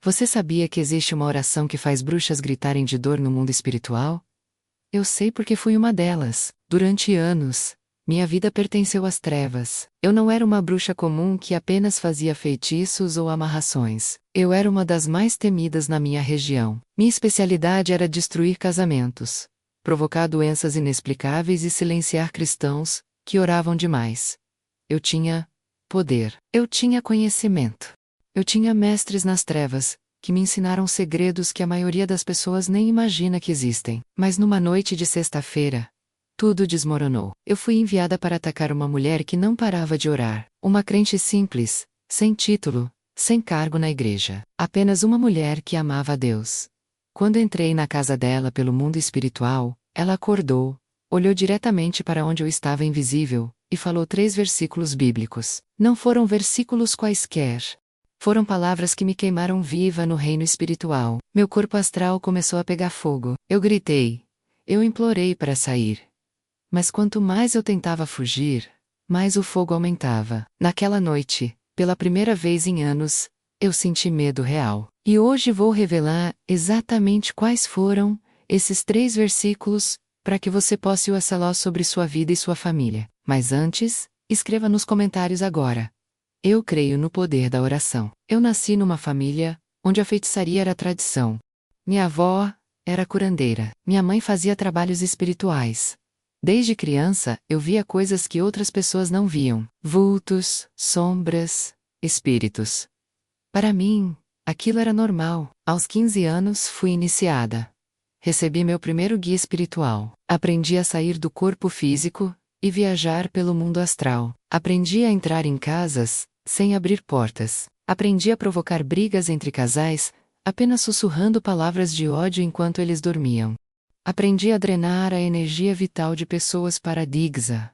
Você sabia que existe uma oração que faz bruxas gritarem de dor no mundo espiritual? Eu sei porque fui uma delas. Durante anos, minha vida pertenceu às trevas. Eu não era uma bruxa comum que apenas fazia feitiços ou amarrações. Eu era uma das mais temidas na minha região. Minha especialidade era destruir casamentos, provocar doenças inexplicáveis e silenciar cristãos que oravam demais. Eu tinha poder. Eu tinha conhecimento. Eu tinha mestres nas trevas, que me ensinaram segredos que a maioria das pessoas nem imagina que existem. Mas numa noite de sexta-feira, tudo desmoronou. Eu fui enviada para atacar uma mulher que não parava de orar. Uma crente simples, sem título, sem cargo na igreja. Apenas uma mulher que amava a Deus. Quando entrei na casa dela pelo mundo espiritual, ela acordou, olhou diretamente para onde eu estava invisível, e falou 3 versículos bíblicos. Não foram versículos quaisquer. Foram palavras que me queimaram viva no reino espiritual. Meu corpo astral começou a pegar fogo. Eu gritei. Eu implorei para sair. Mas quanto mais eu tentava fugir, mais o fogo aumentava. Naquela noite, pela primeira vez em anos, eu senti medo real. E hoje vou revelar exatamente quais foram esses 3 versículos, para que você possa falar sobre sua vida e sua família. Mas antes, escreva nos comentários agora. Eu creio no poder da oração. Eu nasci numa família onde a feitiçaria era tradição. Minha avó era curandeira. Minha mãe fazia trabalhos espirituais. Desde criança, eu via coisas que outras pessoas não viam. Vultos, sombras, espíritos. Para mim, aquilo era normal. Aos 15 anos, fui iniciada. Recebi meu primeiro guia espiritual. Aprendi a sair do corpo físico e viajar pelo mundo astral. Aprendi a entrar em casas sem abrir portas. Aprendi a provocar brigas entre casais, apenas sussurrando palavras de ódio enquanto eles dormiam. Aprendi a drenar a energia vital de pessoas para Digza.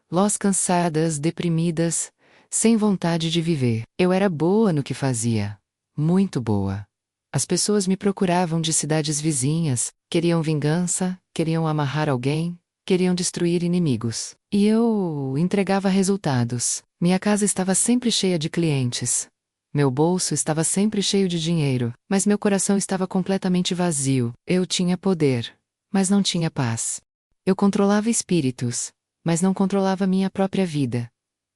Lós cansadas, deprimidas, sem vontade de viver. Eu era boa no que fazia. Muito boa. As pessoas me procuravam de cidades vizinhas, queriam vingança, queriam amarrar alguém, queriam destruir inimigos. E eu entregava resultados. Minha casa estava sempre cheia de clientes. Meu bolso estava sempre cheio de dinheiro, mas meu coração estava completamente vazio. Eu tinha poder, mas não tinha paz. Eu controlava espíritos, mas não controlava minha própria vida.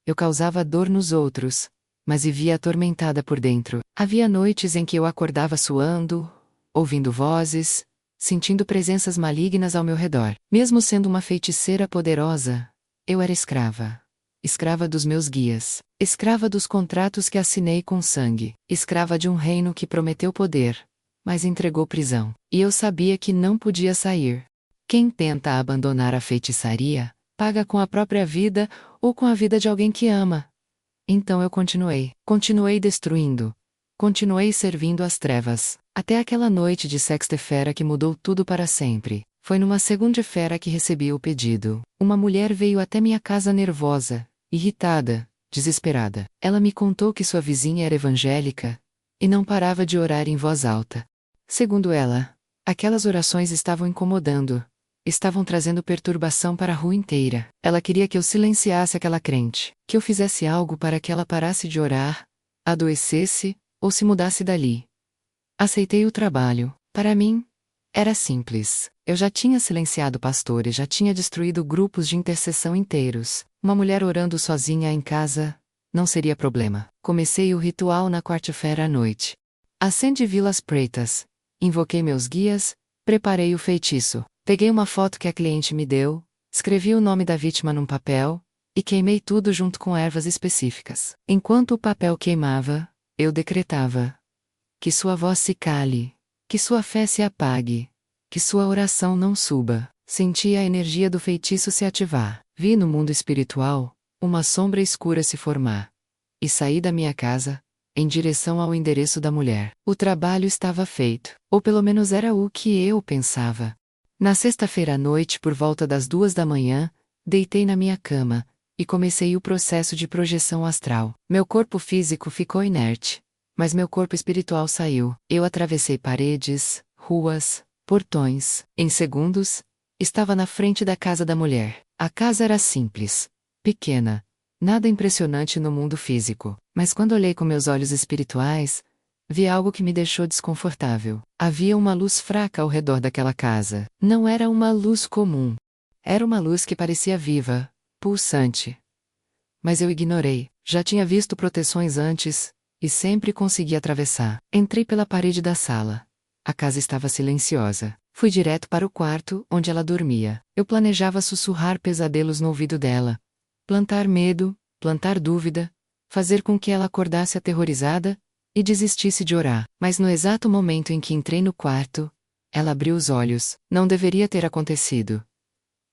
Eu causava dor nos outros, mas vivia atormentada por dentro. Havia noites em que eu acordava suando, ouvindo vozes, sentindo presenças malignas ao meu redor. Mesmo sendo uma feiticeira poderosa, eu era escrava. Escrava dos meus guias. Escrava dos contratos que assinei com sangue. Escrava de um reino que prometeu poder, mas entregou prisão. E eu sabia que não podia sair. Quem tenta abandonar a feitiçaria, paga com a própria vida ou com a vida de alguém que ama. Então eu continuei. Continuei destruindo. Continuei servindo às trevas. Até aquela noite de sexta-feira que mudou tudo para sempre. Foi numa segunda-feira que recebi o pedido. Uma mulher veio até minha casa nervosa, irritada, desesperada. Ela me contou que sua vizinha era evangélica e não parava de orar em voz alta. Segundo ela, aquelas orações estavam incomodando, estavam trazendo perturbação para a rua inteira. Ela queria que eu silenciasse aquela crente, que eu fizesse algo para que ela parasse de orar, adoecesse ou se mudasse dali. Aceitei o trabalho. Para mim, era simples. Eu já tinha silenciado pastores, já tinha destruído grupos de intercessão inteiros. Uma mulher orando sozinha em casa não seria problema. Comecei o ritual na quarta-feira à noite. Acendi velas pretas. Invoquei meus guias, preparei o feitiço. Peguei uma foto que a cliente me deu, escrevi o nome da vítima num papel e queimei tudo junto com ervas específicas. Enquanto o papel queimava, eu decretava: que sua voz se cale, que sua fé se apague, que sua oração não suba. Senti a energia do feitiço se ativar. Vi no mundo espiritual uma sombra escura se formar. E saí da minha casa, em direção ao endereço da mulher. O trabalho estava feito. Ou pelo menos era o que eu pensava. Na sexta-feira à noite, por volta das 2 da manhã, deitei na minha cama e comecei o processo de projeção astral. Meu corpo físico ficou inerte, mas meu corpo espiritual saiu. Eu atravessei paredes, ruas, portões. Em segundos, estava na frente da casa da mulher. A casa era simples, pequena, nada impressionante no mundo físico. Mas quando olhei com meus olhos espirituais, Vi algo que me deixou desconfortável. Havia uma luz fraca ao redor daquela casa. Não era uma luz comum. Era uma luz que parecia viva, pulsante. Mas eu ignorei. Já tinha visto proteções antes, e sempre consegui atravessar. Entrei pela parede da sala. A casa estava silenciosa. Fui direto para o quarto, onde ela dormia. Eu planejava sussurrar pesadelos no ouvido dela. Plantar medo, plantar dúvida, fazer com que ela acordasse aterrorizada e desistisse de orar. Mas no exato momento em que entrei no quarto, ela abriu os olhos. Não deveria ter acontecido.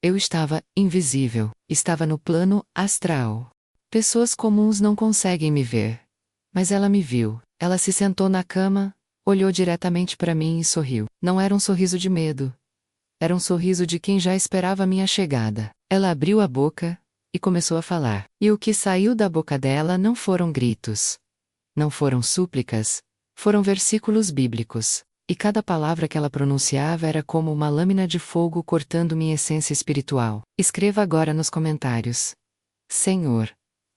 Eu estava invisível. Estava no plano astral. Pessoas comuns não conseguem me ver. Mas ela me viu. Ela se sentou na cama, olhou diretamente para mim e sorriu. Não era um sorriso de medo. Era um sorriso de quem já esperava minha chegada. Ela abriu a boca e começou a falar. E o que saiu da boca dela não foram gritos. Não foram súplicas. Foram versículos bíblicos. E cada palavra que ela pronunciava era como uma lâmina de fogo cortando minha essência espiritual. Escreva agora nos comentários: Senhor,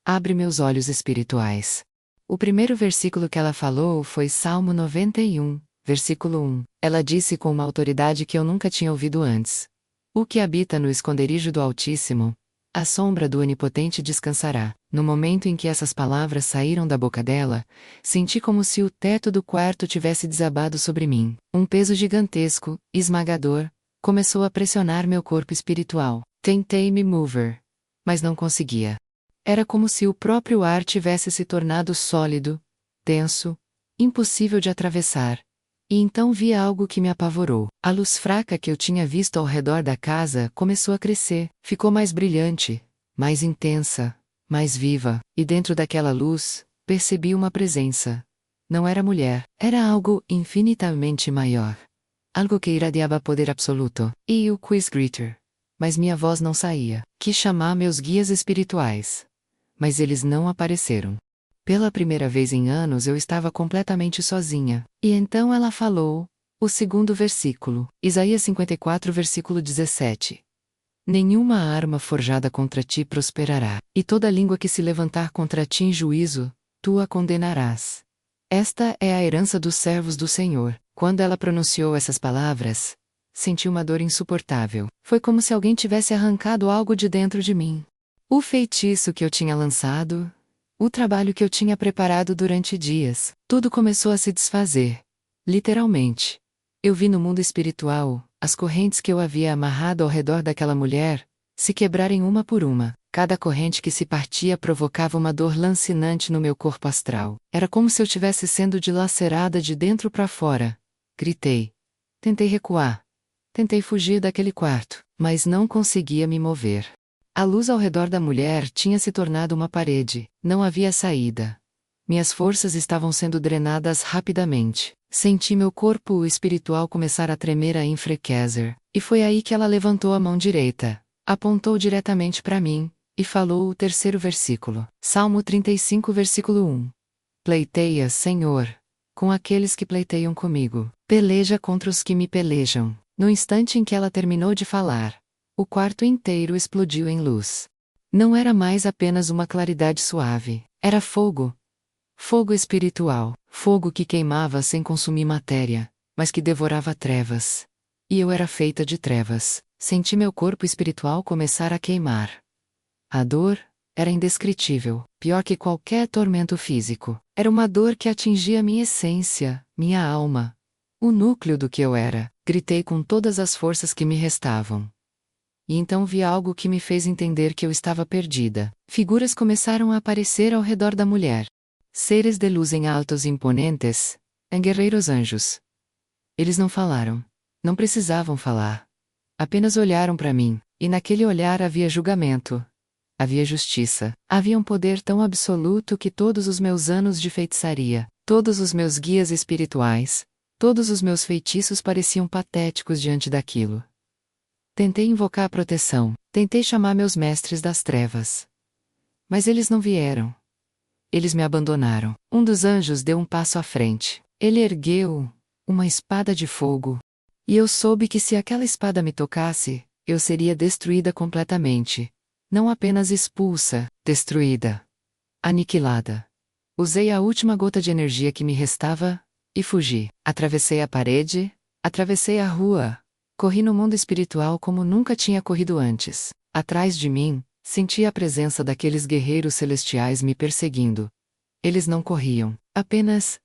abre meus olhos espirituais. O primeiro versículo que ela falou foi Salmo 91, versículo 1. Ela disse com uma autoridade que eu nunca tinha ouvido antes: O que habita no esconderijo do Altíssimo, à sombra do Onipotente descansará. No momento em que essas palavras saíram da boca dela, senti como se o teto do quarto tivesse desabado sobre mim. Um peso gigantesco, esmagador, começou a pressionar meu corpo espiritual. Tentei me mover, mas não conseguia. Era como se o próprio ar tivesse se tornado sólido, denso, impossível de atravessar. E então vi algo que me apavorou. A luz fraca que eu tinha visto ao redor da casa começou a crescer, ficou mais brilhante, mais intensa, mais viva, e dentro daquela luz, percebi uma presença. Não era mulher, era algo infinitamente maior. Algo que irradiava poder absoluto. E o quiz greeter. Mas minha voz não saía. Quis chamar meus guias espirituais. Mas eles não apareceram. Pela primeira vez em anos eu estava completamente sozinha. E então ela falou, o segundo versículo, Isaías 54, versículo 17. Nenhuma arma forjada contra ti prosperará, e toda língua que se levantar contra ti em juízo, tu a condenarás. Esta é a herança dos servos do Senhor. Quando ela pronunciou essas palavras, senti uma dor insuportável. Foi como se alguém tivesse arrancado algo de dentro de mim. O feitiço que eu tinha lançado, o trabalho que eu tinha preparado durante dias, tudo começou a se desfazer. Literalmente. Eu vi no mundo espiritual, as correntes que eu havia amarrado ao redor daquela mulher, se quebrarem uma por uma. Cada corrente que se partia provocava uma dor lancinante no meu corpo astral. Era como se eu estivesse sendo dilacerada de dentro para fora. Gritei. Tentei recuar. Tentei fugir daquele quarto, mas não conseguia me mover. A luz ao redor da mulher tinha se tornado uma parede, não havia saída. Minhas forças estavam sendo drenadas rapidamente. Senti meu corpo espiritual começar a tremer a enfraquecer, e foi aí que ela levantou a mão direita, apontou diretamente para mim, e falou o terceiro versículo. Salmo 35, versículo 1. Pleiteia, Senhor, com aqueles que pleiteiam comigo. Peleja contra os que me pelejam. No instante em que ela terminou de falar, o quarto inteiro explodiu em luz. Não era mais apenas uma claridade suave. Era fogo. Fogo espiritual. Fogo que queimava sem consumir matéria, mas que devorava trevas. E eu era feita de trevas. Senti meu corpo espiritual começar a queimar. A dor era indescritível, pior que qualquer tormento físico. Era uma dor que atingia minha essência, minha alma. O núcleo do que eu era. Gritei com todas as forças que me restavam. E então vi algo que me fez entender que eu estava perdida. Figuras começaram a aparecer ao redor da mulher. Seres de luz em altos e imponentes, em guerreiros anjos. Eles não falaram. Não precisavam falar. Apenas olharam para mim, e naquele olhar havia julgamento. Havia justiça. Havia um poder tão absoluto que todos os meus anos de feitiçaria, todos os meus guias espirituais, todos os meus feitiços pareciam patéticos diante daquilo. Tentei invocar a proteção, tentei chamar meus mestres das trevas. Mas eles não vieram. Eles me abandonaram. Um dos anjos deu um passo à frente. Ele ergueu uma espada de fogo. E eu soube que se aquela espada me tocasse, eu seria destruída completamente. Não apenas expulsa, destruída. Aniquilada. Usei a última gota de energia que me restava, e fugi. Atravessei a parede, atravessei a rua. Corri no mundo espiritual como nunca tinha corrido antes. Atrás de mim, senti a presença daqueles guerreiros celestiais me perseguindo. Eles não corriam, apenas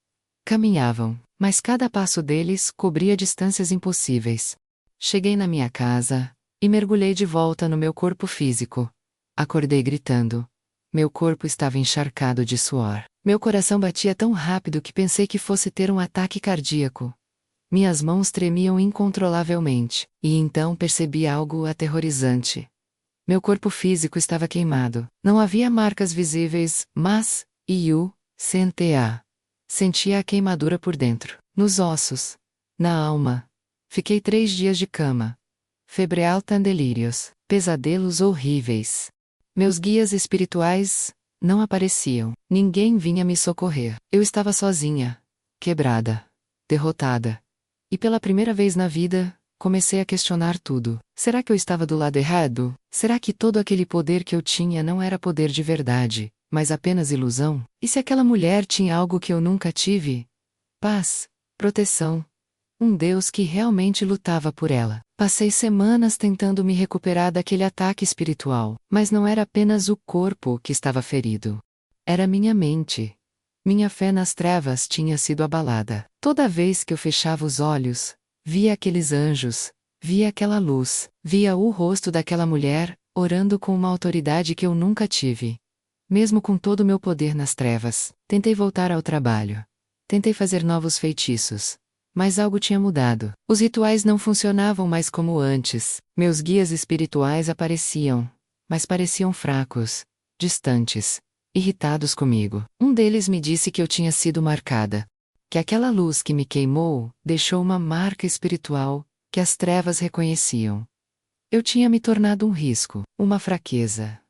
caminhavam, mas cada passo deles cobria distâncias impossíveis. Cheguei na minha casa e mergulhei de volta no meu corpo físico. Acordei gritando. Meu corpo estava encharcado de suor. Meu coração batia tão rápido que pensei que fosse ter um ataque cardíaco. Minhas mãos tremiam incontrolavelmente, e então percebi algo aterrorizante. Meu corpo físico estava queimado. Não havia marcas visíveis, mas sentia a queimadura por dentro, nos ossos, na alma. Fiquei 3 dias de cama. Febre alta e delírios, pesadelos horríveis. Meus guias espirituais não apareciam. Ninguém vinha me socorrer. Eu estava sozinha, quebrada, derrotada. E pela primeira vez na vida, comecei a questionar tudo. Será que eu estava do lado errado? Será que todo aquele poder que eu tinha não era poder de verdade, mas apenas ilusão? E se aquela mulher tinha algo que eu nunca tive? Paz, proteção. Um Deus que realmente lutava por ela. Passei semanas tentando me recuperar daquele ataque espiritual, mas não era apenas o corpo que estava ferido. Era minha mente. Minha fé nas trevas tinha sido abalada. Toda vez que eu fechava os olhos, via aqueles anjos, via aquela luz, via o rosto daquela mulher, orando com uma autoridade que eu nunca tive. Mesmo com todo o meu poder nas trevas, tentei voltar ao trabalho. Tentei fazer novos feitiços. Mas algo tinha mudado. Os rituais não funcionavam mais como antes. Meus guias espirituais apareciam, mas pareciam fracos, distantes, irritados comigo. Um deles me disse que eu tinha sido marcada. Que aquela luz que me queimou deixou uma marca espiritual que as trevas reconheciam. Eu tinha me tornado um risco, uma fraqueza.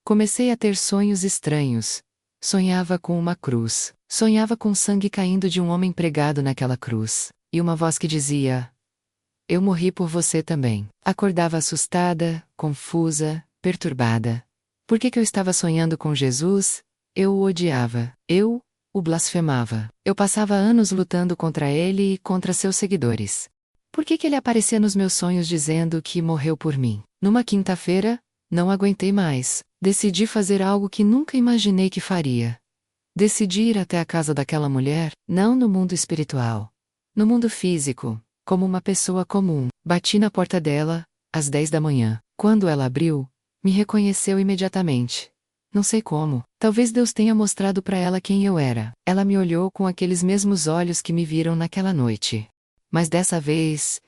Comecei a ter sonhos estranhos. Sonhava com uma cruz. Sonhava com sangue caindo de um homem pregado naquela cruz. E uma voz que dizia: eu morri por você também. Acordava assustada, confusa, perturbada. Por que eu estava sonhando com Jesus? Eu o odiava. Eu o blasfemava. Eu passava anos lutando contra ele e contra seus seguidores. Por que ele aparecia nos meus sonhos dizendo que morreu por mim? Numa quinta-feira, não aguentei mais. Decidi fazer algo que nunca imaginei que faria. Decidi ir até a casa daquela mulher, não no mundo espiritual. No mundo físico, como uma pessoa comum. Bati na porta dela, às 10 da manhã. Quando ela abriu, me reconheceu imediatamente. Não sei como. Talvez Deus tenha mostrado para ela quem eu era. Ela me olhou com aqueles mesmos olhos que me viram naquela noite. Mas dessa vez,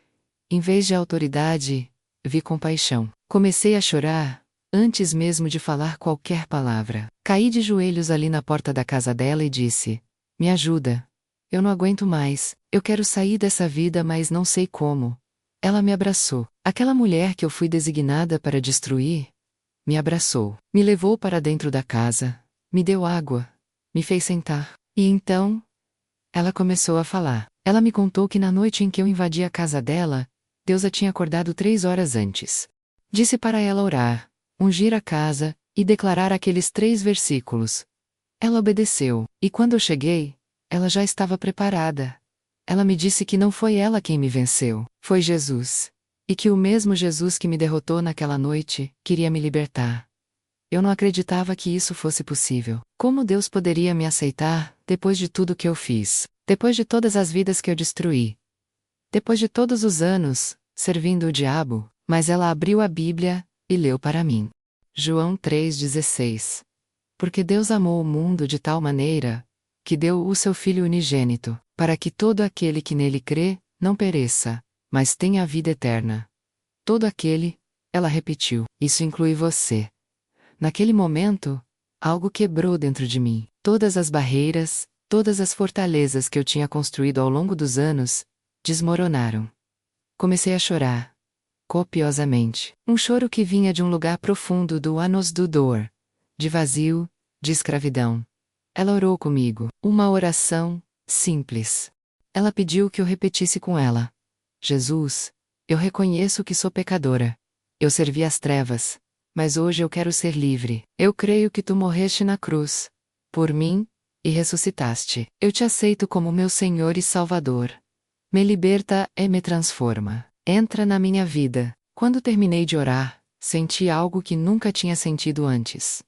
em vez de autoridade, vi compaixão. Comecei a chorar, antes mesmo de falar qualquer palavra. Caí de joelhos ali na porta da casa dela e disse: me ajuda. Eu não aguento mais. Eu quero sair dessa vida, mas não sei como. Ela me abraçou. Aquela mulher que eu fui designada para destruir, me abraçou. Me levou para dentro da casa, me deu água, me fez sentar. E então, ela começou a falar. Ela me contou que na noite em que eu invadi a casa dela, Deus a tinha acordado 3 horas antes. Disse para ela orar, ungir a casa e declarar aqueles 3 versículos. Ela obedeceu, e quando eu cheguei, ela já estava preparada. Ela me disse que não foi ela quem me venceu, foi Jesus. E que o mesmo Jesus que me derrotou naquela noite, queria me libertar. Eu não acreditava que isso fosse possível. Como Deus poderia me aceitar, depois de tudo que eu fiz? Depois de todas as vidas que eu destruí? Depois de todos os anos, servindo o diabo? Mas ela abriu a Bíblia e leu para mim. João 3,16. Porque Deus amou o mundo de tal maneira, que deu o seu Filho unigênito, para que todo aquele que nele crê, não pereça, mas tenha a vida eterna. Todo aquele, ela repetiu, isso inclui você. Naquele momento, algo quebrou dentro de mim. Todas as barreiras, todas as fortalezas que eu tinha construído ao longo dos anos, desmoronaram. Comecei a chorar, copiosamente. Um choro que vinha de um lugar profundo do ânus do dor, de vazio, de escravidão. Ela orou comigo, uma oração simples. Ela pediu que eu repetisse com ela: Jesus, eu reconheço que sou pecadora. Eu servi às trevas, mas hoje eu quero ser livre. Eu creio que tu morreste na cruz, por mim, e ressuscitaste. Eu te aceito como meu Senhor e Salvador. Me liberta e me transforma. Entra na minha vida. Quando terminei de orar, senti algo que nunca tinha sentido antes.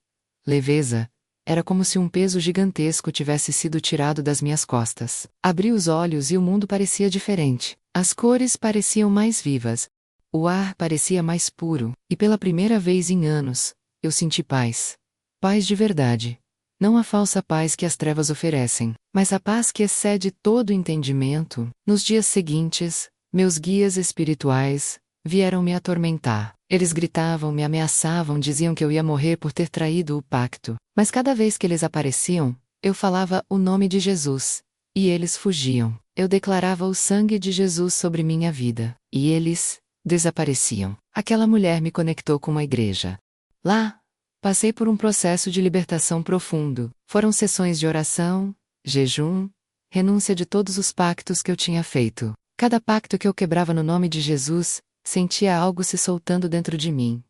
Leveza. Era como se um peso gigantesco tivesse sido tirado das minhas costas. Abri os olhos e o mundo parecia diferente. As cores pareciam mais vivas. O ar parecia mais puro, e pela primeira vez em anos, eu senti paz. Paz de verdade. Não a falsa paz que as trevas oferecem, mas a paz que excede todo entendimento. Nos dias seguintes, meus guias espirituais vieram me atormentar. Eles gritavam, me ameaçavam, diziam que eu ia morrer por ter traído o pacto. Mas cada vez que eles apareciam, eu falava o nome de Jesus. E eles fugiam. Eu declarava o sangue de Jesus sobre minha vida. E eles desapareciam. Aquela mulher me conectou com uma igreja. Lá, passei por um processo de libertação profundo. Foram sessões de oração, jejum, renúncia de todos os pactos que eu tinha feito. Cada pacto que eu quebrava no nome de Jesus, sentia algo se soltando dentro de mim.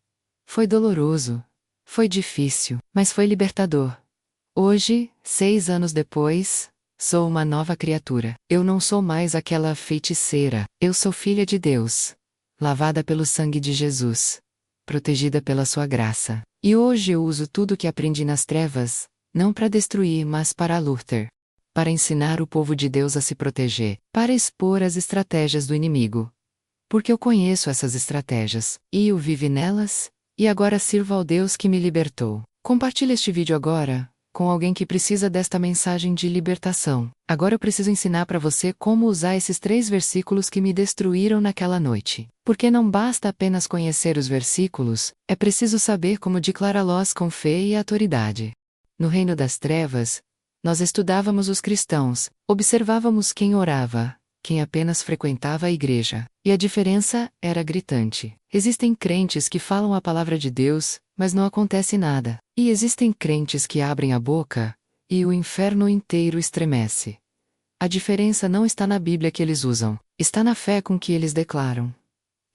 Foi doloroso. Foi difícil, mas foi libertador. Hoje, 6 anos depois, sou uma nova criatura. Eu não sou mais aquela feiticeira. Eu sou filha de Deus. Lavada pelo sangue de Jesus. Protegida pela sua graça. E hoje eu uso tudo que aprendi nas trevas, não para destruir, mas para lutar. Para ensinar o povo de Deus a se proteger. Para expor as estratégias do inimigo. Porque eu conheço essas estratégias, e eu vivo nelas, e agora sirvo ao Deus que me libertou. Compartilhe este vídeo agora, com alguém que precisa desta mensagem de libertação. Agora eu preciso ensinar para você como usar esses 3 versículos que me destruíram naquela noite. Porque não basta apenas conhecer os versículos, é preciso saber como declará-los com fé e autoridade. No reino das trevas, nós estudávamos os cristãos, observávamos quem orava, quem apenas frequentava a igreja. E a diferença era gritante. Existem crentes que falam a palavra de Deus, mas não acontece nada. E existem crentes que abrem a boca, e o inferno inteiro estremece. A diferença não está na Bíblia que eles usam, está na fé com que eles declaram.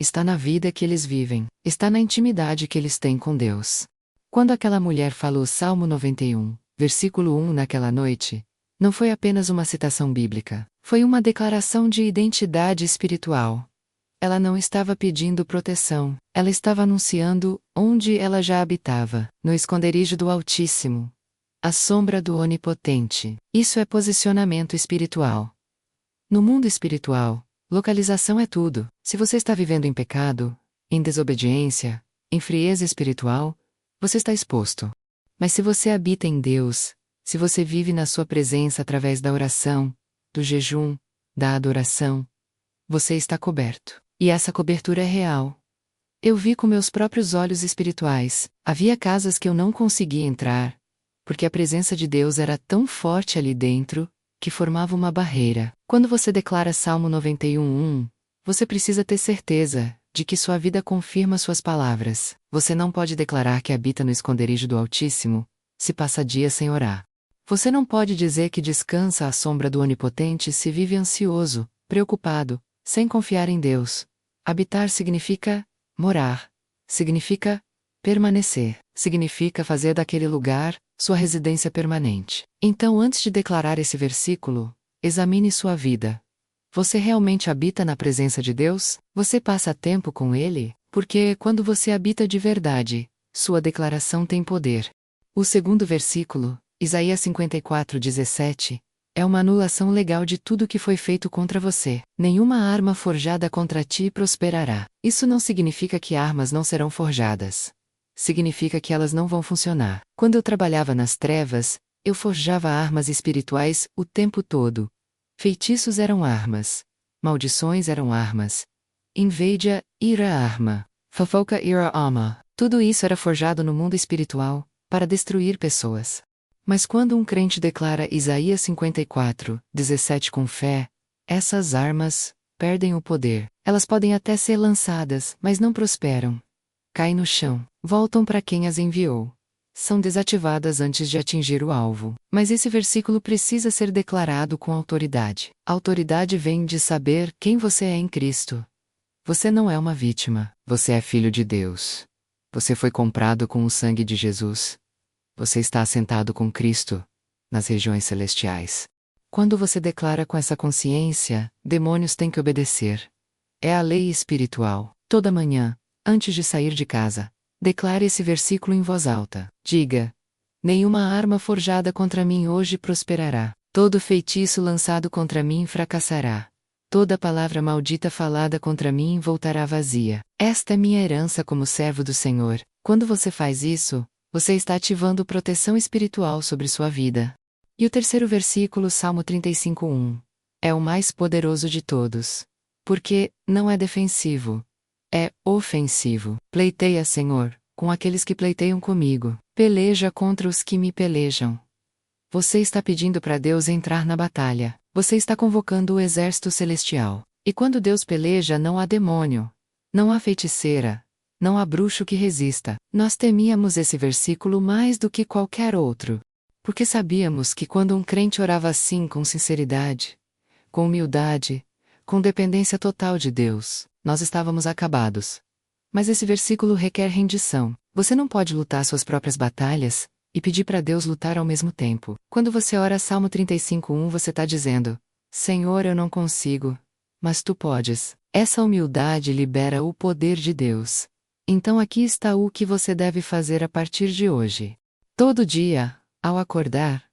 Está na vida que eles vivem, está na intimidade que eles têm com Deus. Quando aquela mulher falou Salmo 91, versículo 1 naquela noite, não foi apenas uma citação bíblica, foi uma declaração de identidade espiritual. Ela não estava pedindo proteção, ela estava anunciando onde ela já habitava, no esconderijo do Altíssimo. A sombra do Onipotente. Isso é posicionamento espiritual. No mundo espiritual, localização é tudo. Se você está vivendo em pecado, em desobediência, em frieza espiritual, você está exposto. Mas se você habita em Deus, se você vive na sua presença através da oração, do jejum, da adoração, você está coberto. E essa cobertura é real. Eu vi com meus próprios olhos espirituais. Havia casas que eu não conseguia entrar, porque a presença de Deus era tão forte ali dentro, que formava uma barreira. Quando você declara Salmo 91:1, você precisa ter certeza de que sua vida confirma suas palavras. Você não pode declarar que habita no esconderijo do Altíssimo, se passa dias sem orar. Você não pode dizer que descansa à sombra do Onipotente se vive ansioso, preocupado, sem confiar em Deus. Habitar significa morar, significa permanecer, significa fazer daquele lugar sua residência permanente. Então, antes de declarar esse versículo, examine sua vida. Você realmente habita na presença de Deus? Você passa tempo com Ele? Porque quando você habita de verdade, sua declaração tem poder. O segundo versículo, Isaías 54:17, é uma anulação legal de tudo que foi feito contra você. Nenhuma arma forjada contra ti prosperará. Isso não significa que armas não serão forjadas. Significa que elas não vão funcionar. Quando eu trabalhava nas trevas, eu forjava armas espirituais o tempo todo. Feitiços eram armas. Maldições eram armas. Inveja, ira arma. Fofoca ira arma. Tudo isso era forjado no mundo espiritual, para destruir pessoas. Mas quando um crente declara Isaías 54:17 com fé, essas armas perdem o poder. Elas podem até ser lançadas, mas não prosperam. Caem no chão, voltam para quem as enviou. São desativadas antes de atingir o alvo. Mas esse versículo precisa ser declarado com autoridade. A autoridade vem de saber quem você é em Cristo. Você não é uma vítima, você é filho de Deus. Você foi comprado com o sangue de Jesus. Você está assentado com Cristo. nas regiões celestiais. Quando você declara com essa consciência, demônios têm que obedecer. É a lei espiritual. Toda manhã, antes de sair de casa, declare esse versículo em voz alta. Diga: nenhuma arma forjada contra mim hoje prosperará. Todo feitiço lançado contra mim fracassará. Toda palavra maldita falada contra mim voltará vazia. Esta é minha herança como servo do Senhor. Quando você faz isso, você está ativando proteção espiritual sobre sua vida. E o terceiro versículo, Salmo 35:1. É o mais poderoso de todos. Porque não é defensivo. É ofensivo. Pleiteia, Senhor, com aqueles que pleiteiam comigo. Peleja contra os que me pelejam. Você está pedindo para Deus entrar na batalha. Você está convocando o exército celestial. E quando Deus peleja, não há demônio, não há feiticeira, não há bruxo que resista. Nós temíamos esse versículo mais do que qualquer outro. Porque sabíamos que quando um crente orava assim com sinceridade, com humildade, com dependência total de Deus, nós estávamos acabados. Mas esse versículo requer rendição. Você não pode lutar suas próprias batalhas e pedir para Deus lutar ao mesmo tempo. Quando você ora Salmo 35:1, você está dizendo: Senhor, eu não consigo, mas Tu podes. Essa humildade libera o poder de Deus. Então aqui está o que você deve fazer a partir de hoje. Todo dia, ao acordar,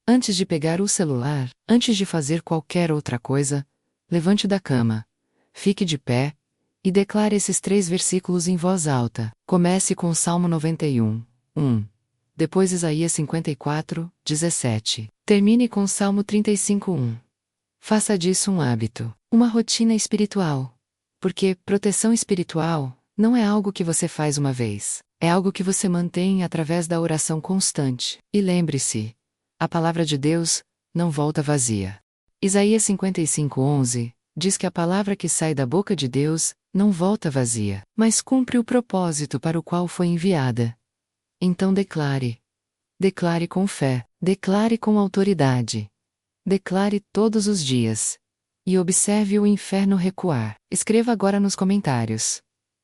antes de pegar o celular, antes de fazer qualquer outra coisa, levante da cama, fique de pé e declare esses 3 versículos em voz alta. Comece com o Salmo 91:1. Depois Isaías 54:17. Termine com o Salmo 35:1. Faça disso um hábito, uma rotina espiritual. Porque proteção espiritual não é algo que você faz uma vez. É algo que você mantém através da oração constante. E lembre-se, a palavra de Deus não volta vazia. Isaías 55:11 diz que a palavra que sai da boca de Deus não volta vazia, mas cumpre o propósito para o qual foi enviada. Então declare. Declare com fé. Declare com autoridade. Declare todos os dias. E observe o inferno recuar. Escreva agora nos comentários: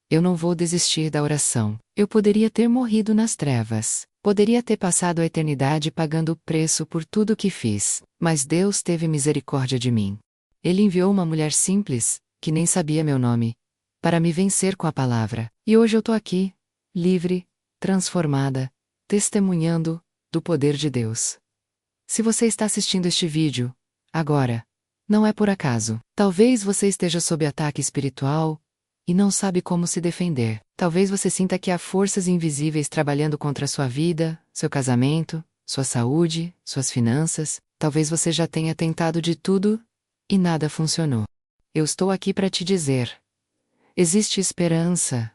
eu não vou desistir da oração. Eu poderia ter morrido nas trevas. Poderia ter passado a eternidade pagando o preço por tudo que fiz. Mas Deus teve misericórdia de mim. Ele enviou uma mulher simples, que nem sabia meu nome, para me vencer com a palavra. E hoje eu tô aqui, livre, transformada, testemunhando do poder de Deus. Se você está assistindo este vídeo agora, não é por acaso. Talvez você esteja sob ataque espiritual e não sabe como se defender. Talvez você sinta que há forças invisíveis trabalhando contra a sua vida, seu casamento, sua saúde, suas finanças. Talvez você já tenha tentado de tudo e nada funcionou. Eu estou aqui para te dizer: existe esperança,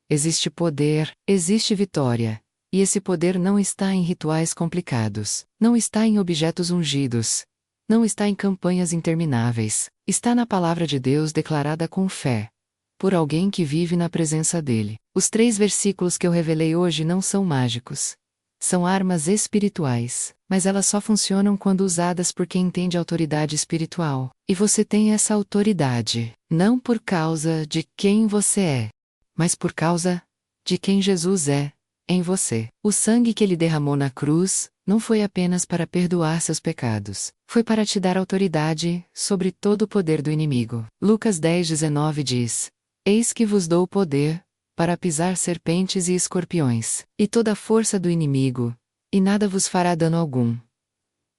existe poder, existe vitória. E esse poder não está em rituais complicados, não está em objetos ungidos, não está em campanhas intermináveis. Está na palavra de Deus declarada com fé, por alguém que vive na presença dele. Os 3 versículos que eu revelei hoje não são mágicos. São armas espirituais, mas elas só funcionam quando usadas por quem entende autoridade espiritual. E você tem essa autoridade, não por causa de quem você é, mas por causa de quem Jesus é em você. O sangue que ele derramou na cruz não foi apenas para perdoar seus pecados, foi para te dar autoridade sobre todo o poder do inimigo. Lucas 10:19 diz: Eis que vos dou o poder para pisar serpentes e escorpiões, e toda a força do inimigo, e nada vos fará dano algum.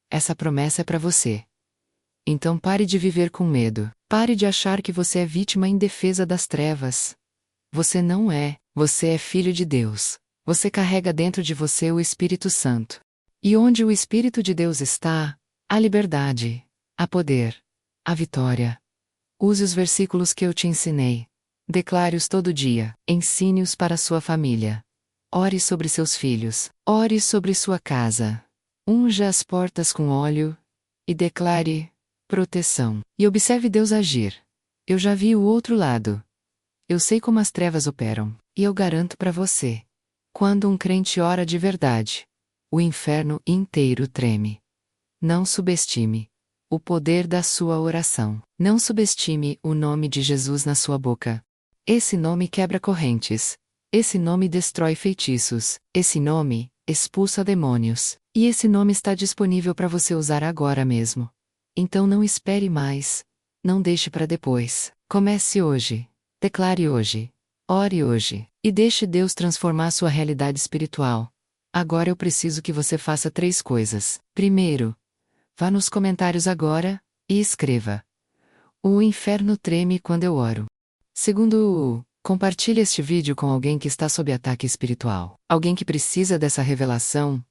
Essa promessa é para você. Então pare de viver com medo. Pare de achar que você é vítima indefesa das trevas. Você não é. Você é filho de Deus. Você carrega dentro de você o Espírito Santo. E onde o Espírito de Deus está, há liberdade, há poder, há vitória. Use os versículos que eu te ensinei. Declare-os todo dia. Ensine-os para sua família. Ore sobre seus filhos. Ore sobre sua casa. Unja as portas com óleo e declare proteção. E observe Deus agir. Eu já vi o outro lado. Eu sei como as trevas operam. E eu garanto para você: quando um crente ora de verdade, o inferno inteiro treme. Não subestime o poder da sua oração. Não subestime o nome de Jesus na sua boca. Esse nome quebra correntes. Esse nome destrói feitiços. Esse nome expulsa demônios. E esse nome está disponível para você usar agora mesmo. Então não espere mais. Não deixe para depois. Comece hoje. Declare hoje. Ore hoje. E deixe Deus transformar sua realidade espiritual. Agora eu preciso que você faça 3 coisas. Primeiro, vá nos comentários agora e escreva: o inferno treme quando eu oro. Segundo, compartilhe este vídeo com alguém que está sob ataque espiritual. Alguém que precisa dessa revelação.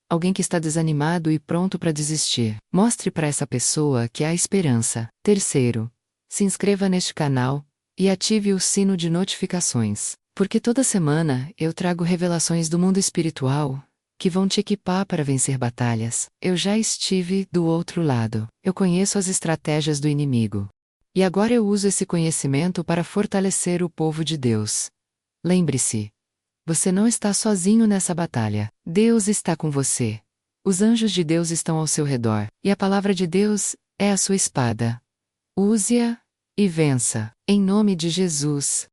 Alguém que está desanimado e pronto para desistir. Mostre para essa pessoa que há esperança. Terceiro, se inscreva neste canal e ative o sino de notificações, porque toda semana eu trago revelações do mundo espiritual que vão te equipar para vencer batalhas. Eu já estive do outro lado. Eu conheço as estratégias do inimigo. E agora eu uso esse conhecimento para fortalecer o povo de Deus. Lembre-se, você não está sozinho nessa batalha. Deus está com você. Os anjos de Deus estão ao seu redor, e a palavra de Deus é a sua espada. Use-a e vença, em nome de Jesus.